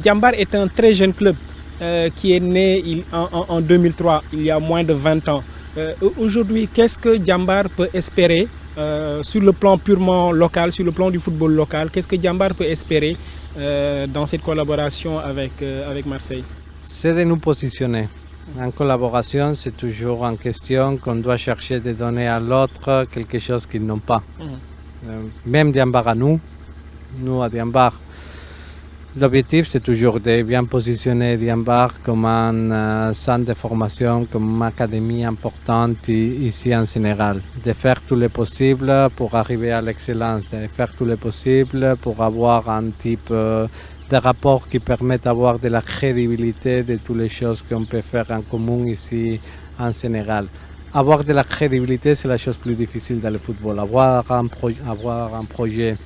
Diambar est un très jeune club qui est né en 2003, il y a moins de 20 ans. Aujourd'hui, qu'est-ce que Diambar peut espérer sur le plan purement local, sur le plan du football local? Qu'est-ce que Diambar peut espérer dans cette collaboration avec Marseille? C'est de nous positionner. En collaboration, c'est toujours en question qu'on doit chercher de donner à l'autre quelque chose qu'ils n'ont pas. Même Diambar à nous à Diambar. L'objectif, c'est toujours de bien positionner Diambar comme un centre de formation, comme une académie importante ici en Sénégal. De faire tout le possible pour arriver à l'excellence, de faire tout le possible pour avoir un type de rapport qui permette d'avoir de la crédibilité de toutes les choses qu'on peut faire en commun ici en Sénégal. Avoir de la crédibilité, c'est la chose plus difficile dans le football. Avoir un projet.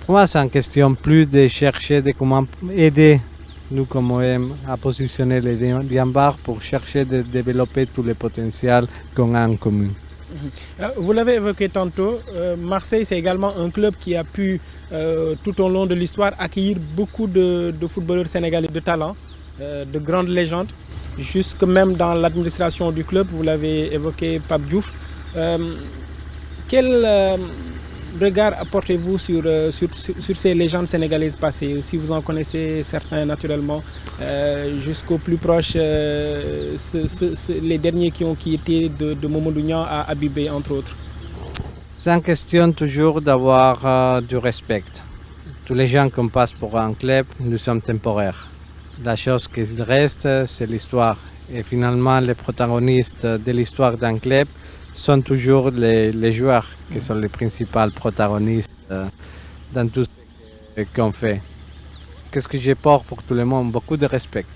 Pour moi, c'est une question plus de chercher de comment aider nous comme OM à positionner les Diambar pour chercher de développer tout le potentiel qu'on a en commun. Vous l'avez évoqué tantôt, Marseille c'est également un club qui a pu tout au long de l'histoire accueillir beaucoup de footballeurs sénégalais de talent, de grandes légendes, jusque même dans l'administration du club, vous l'avez évoqué Pape Diouf. Quel regard apportez-vous sur ces légendes sénégalaises passées, si vous en connaissez certains naturellement, jusqu'aux plus proches, les derniers qui étaient de Mamadou Niang à Habibé entre autres? C'est une question toujours d'avoir du respect. Tous les gens qu'on passe pour un club, nous sommes temporaires. La chose qui reste, c'est l'histoire. Et finalement, les protagonistes de l'histoire d'un club sont toujours les joueurs qui sont les principaux protagonistes dans tout ce qu'on fait. Qu'est-ce que j'ai pour tout le monde? Beaucoup de respect.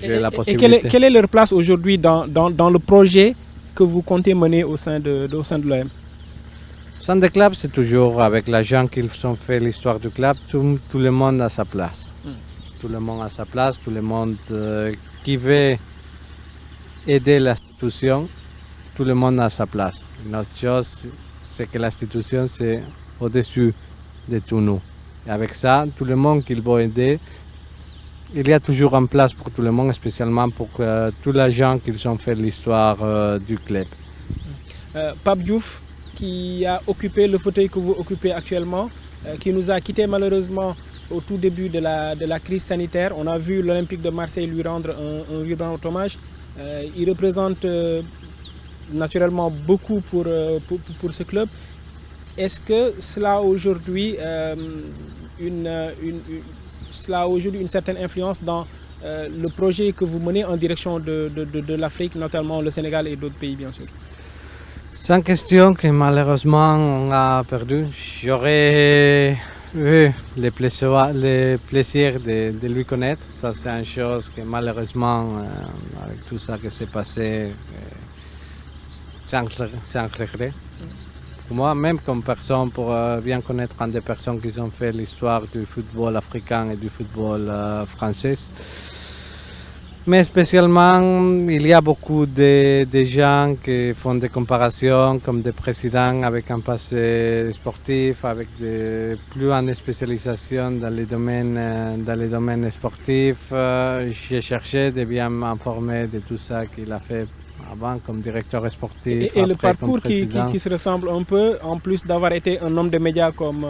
J'ai la possibilité. Et quelle est leur place aujourd'hui dans le projet que vous comptez mener au sein de l'OM? Au sein du club, c'est toujours avec les gens qui ont fait l'histoire du club, tout le monde a sa place. Tout le monde a sa place, tout le monde qui veut aider l'institution. Tout le monde a sa place. Une autre chose, c'est que l'institution, c'est au-dessus de tout nous. Et avec ça, tout le monde qui veut aider, il y a toujours une place pour tout le monde, spécialement pour tous les gens qui ont fait l'histoire du club. Pape Diouf, qui a occupé le fauteuil que vous occupez actuellement, qui nous a quittés malheureusement au tout début de la crise sanitaire. On a vu l'Olympique de Marseille lui rendre un vibrant hommage. Il représente naturellement beaucoup pour ce club. Est-ce que cela a aujourd'hui une certaine influence dans le projet que vous menez en direction de l'Afrique, notamment le Sénégal et d'autres pays bien sûr? Sans question que malheureusement on a perdu. J'aurais eu le plaisir de lui connaître. Ça c'est une chose que malheureusement avec tout ça qui s'est passé, c'est un regret. Pour moi, même comme personne, pour bien connaître des personnes qui ont fait l'histoire du football africain et du football français. Mais spécialement, il y a beaucoup de gens qui font des comparaisons comme des présidents avec un passé sportif, avec plus en spécialisation dans les domaines sportifs. J'ai cherché de bien m'informer de tout ça qu'il a fait avant comme directeur sportif. Et le parcours qui se ressemble un peu, en plus d'avoir été un homme de médias comme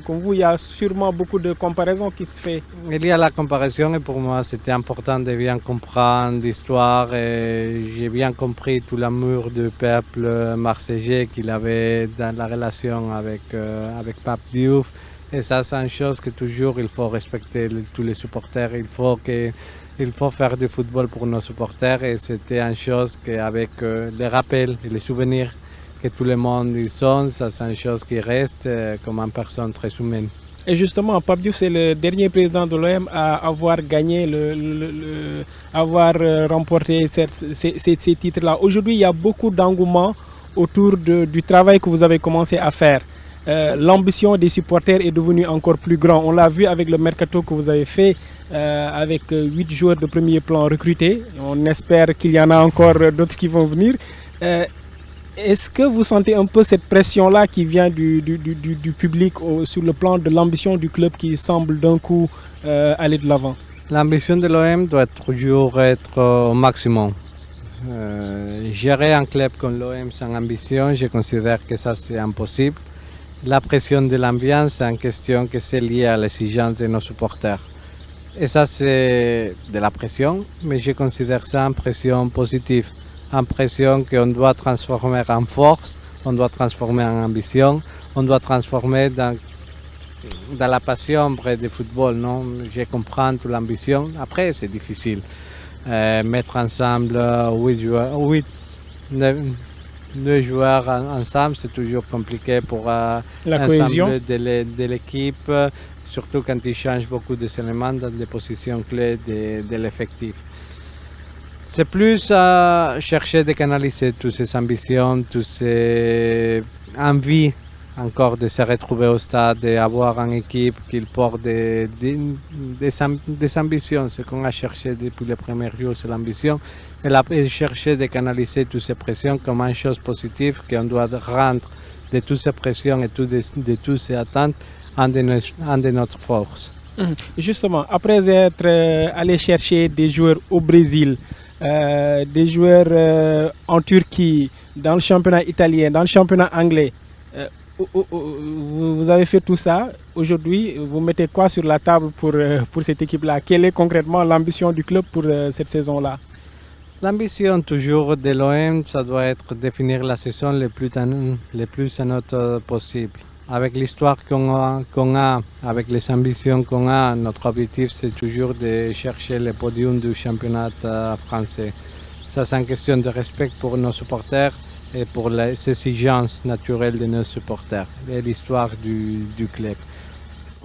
vous, il y a sûrement beaucoup de comparaisons qui se font. Il y a la comparaison et pour moi c'était important de bien comprendre l'histoire et j'ai bien compris tout l'amour du peuple marseillais qu'il avait dans la relation avec Pape Diouf. Et ça c'est une chose que toujours il faut respecter tous les supporters. Il faut faire du football pour nos supporters et c'était une chose qu'avec les rappels et les souvenirs que tout le monde y sont, ça c'est une chose qui reste comme une personne très humaine. Et justement, Pape Diouf, c'est le dernier président de l'OM à avoir gagné, avoir remporté ces titres-là. Aujourd'hui, il y a beaucoup d'engouement autour du travail que vous avez commencé à faire. L'ambition des supporters est devenue encore plus grande. On l'a vu avec le mercato que vous avez fait, avec 8 joueurs de premier plan recrutés. On espère qu'il y en a encore d'autres qui vont venir. Est-ce que vous sentez un peu cette pression-là qui vient du public sur le plan de l'ambition du club qui semble d'un coup aller de l'avant? L'ambition de l'OM doit toujours être au maximum. Gérer un club comme l'OM sans ambition, je considère que ça c'est impossible. La pression de l'ambiance, c'est une question qui est liée à l'exigence de nos supporters. Et ça c'est de la pression, mais je considère ça une pression positive. Une pression qu'on doit transformer en force, on doit transformer en ambition, on doit transformer dans la passion près du football. Non? Je comprends toute l'ambition. Après, c'est difficile. Mettre ensemble 9 joueurs ensemble, c'est toujours compliqué pour l'ensemble de l'équipe, surtout quand ils changent beaucoup d'éléments dans des positions clés de l'effectif. C'est plus à chercher de canaliser toutes ces ambitions, toutes ces envies encore de se retrouver au stade, d'avoir une équipe qui porte des ambitions. Ce qu'on a cherché depuis les premiers jours, c'est l'ambition. Et chercher de canaliser toutes ces pressions comme une chose positive qu'on doit rendre de toutes ces pressions et de toutes ces attentes un de notre force. Justement, après être allé chercher des joueurs au Brésil, des joueurs en Turquie, dans le championnat italien, dans le championnat anglais, vous avez fait tout ça. Aujourd'hui, vous mettez quoi sur la table pour cette équipe-là? Quelle est concrètement l'ambition du club pour cette saison-là? L'ambition toujours de l'OM, ça doit être de définir la saison le plus à notre possible. Avec l'histoire qu'on a, avec les ambitions qu'on a, notre objectif c'est toujours de chercher le podium du championnat français. Ça c'est une question de respect pour nos supporters et pour les exigences naturelles de nos supporters et l'histoire du club.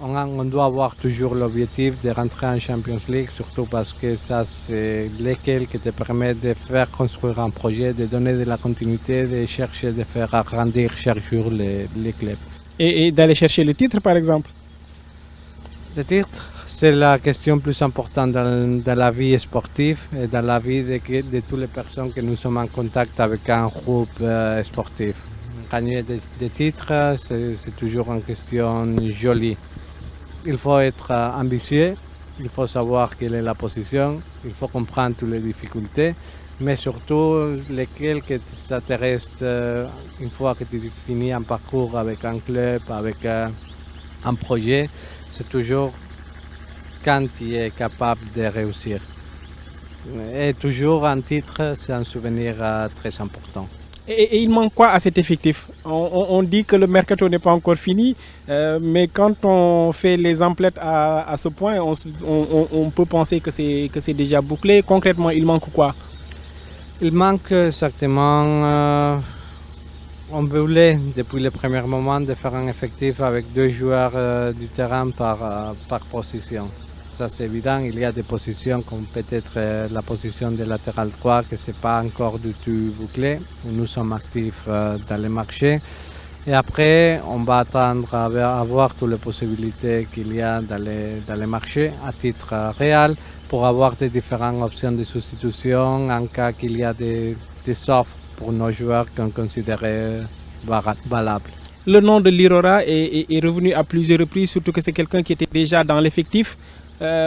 On doit avoir toujours l'objectif de rentrer en Champions League, surtout parce que ça c'est lequel qui te permet de faire construire un projet, de donner de la continuité, de chercher de faire agrandir chaque jour les clubs. Et d'aller chercher le titre par exemple? Le titre, c'est la question plus importante dans la vie sportive et dans la vie de toutes les personnes que nous sommes en contact avec un groupe sportif. Gagner des titres, c'est toujours une question jolie. Il faut être ambitieux, il faut savoir quelle est la position, il faut comprendre toutes les difficultés, mais surtout lesquelles que ça te reste une fois que tu finis un parcours avec un club, avec un projet, c'est toujours quand tu es capable de réussir. Et toujours un titre, c'est un souvenir très important. Et il manque quoi à cet effectif? On dit que le mercato n'est pas encore fini, mais quand on fait les emplettes à ce point, on peut penser que c'est déjà bouclé. Concrètement, il manque quoi? Il manque exactement, on voulait depuis le premier moment de faire un effectif avec 2 joueurs du terrain par position. Ça c'est évident, il y a des positions comme peut-être la position de latéral droit que ce n'est pas encore du tout bouclé. Nous sommes actifs dans le marché. Et après, on va attendre à voir toutes les possibilités qu'il y a dans les marchés à titre réel pour avoir des différentes options de substitution en cas qu'il y a des offres pour nos joueurs qu'on considère valables. Le nom de Lirora est revenu à plusieurs reprises, surtout que c'est quelqu'un qui était déjà dans l'effectif.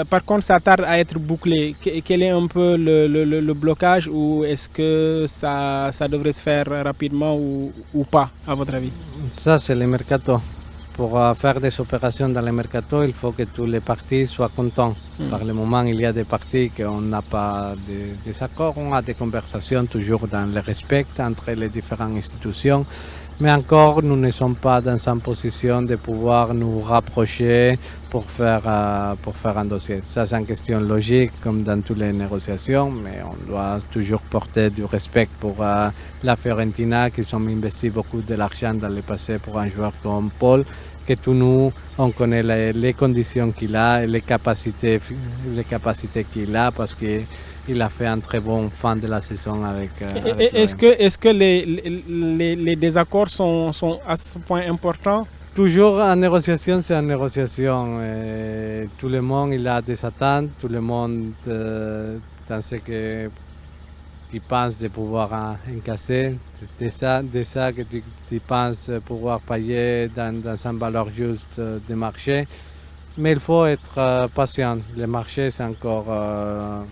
Par contre, ça tarde à être bouclé. Quel est un peu le blocage ou est-ce que ça devrait se faire rapidement ou pas, à votre avis? Ça, c'est le mercato. Pour faire des opérations dans le mercato, il faut que tous les parties soient contents. Par le moment, il y a des parties qu'on n'a pas de désaccord. On a des conversations toujours dans le respect entre les différentes institutions. Mais encore, nous ne sommes pas dans une position de pouvoir nous rapprocher pour faire un dossier. Ça, c'est une question logique, comme dans toutes les négociations, mais on doit toujours porter du respect pour la Fiorentina, qui ont investi beaucoup de l'argent dans le passé pour un joueur comme Paul, que tous nous, on connaît les conditions qu'il a et les capacités qu'il a, parce que il a fait un très bon fin de la saison avec. Est-ce que les désaccords sont à ce point importants? Toujours en négociation, c'est une négociation. Tout le monde il a des attentes, tout le monde pense que tu penses de pouvoir encaisser, de ça que tu penses pouvoir payer dans une valeur juste de marché. Mais il faut être patient. Le marché, c'est encore lourd.